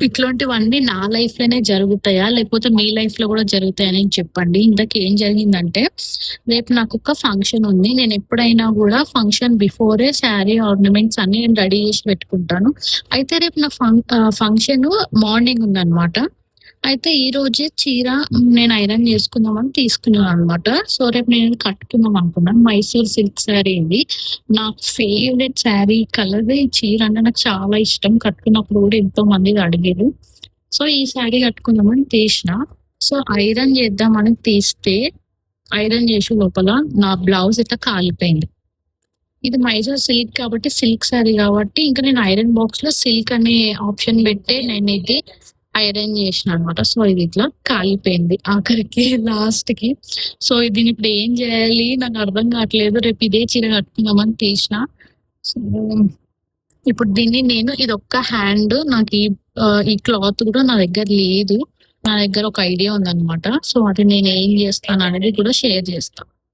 ఇట్లాంటివన్నీ నా లైఫ్ లోనే జరుగుతాయా? లేకపోతే మీ లైఫ్ లో కూడా జరుగుతాయని చెప్పండి. ఇంతకేం జరిగిందంటే, రేపు నాకొక ఫంక్షన్ ఉంది. నేను ఎప్పుడైనా గూడా ఫంక్షన్ బిఫోరే శారీ ఆర్నమెంట్స్ అన్నీ నేను రెడీ చేసి పెట్టుకుంటాను. అయితే రేపు నా ఫంక్షను మార్నింగ్ ఉందనమాట. అయితే ఈ రోజే చీర నేను ఐరన్ చేసుకుందామని తీసుకున్నాననమాట. సో, రేపు నేను కట్టుకుందాం అనుకున్నాను. మైసూర్ సిల్క్ శారీ ఇది. నాకు ఫేవరెట్ శారీ కలర్. ఈ చీర అంటే నాకు చాలా ఇష్టం. కట్టుకున్నప్పుడు కూడా ఎంతో మంది అడిగిర్రు. సో, ఈ శారీ కట్టుకుందామని తీసిన. సో, ఐరన్ చేద్దామని తీస్తే, ఐరన్ చేసే లోపల నా బ్లౌజ్ ఇట్లా కాలిపోయింది. ఇది మైసూర్ సిల్క్ కాబట్టి, సిల్క్ శారీ కాబట్టి, ఇంక నేను ఐరన్ బాక్స్‌లో సిల్క్ అనే ఆప్షన్ పెట్టే నేనిది ఐరన్ చేసినా అనమాట. సో, ఇది ఇట్లా కాలిపోయింది ఆఖరికి లాస్ట్‌కి. సో, దీన్నిప్పుడు ఏం జేయాలి నాకర్థం కావట్లేదు. రేపు ఇదే చీర కట్టుకుందామని తీసిన. సో, ఇప్పుడు దీన్ని నేను ఇదొక్క హ్యాండ్ నాకు ఈ క్లాత్ కూడా నా దగ్గర లేదు. నా దగ్గర ఒక ఐడియా ఉందనమాట. సో, అది నేనేం జేస్తాననేది కూడా షేర్ జేస్తా.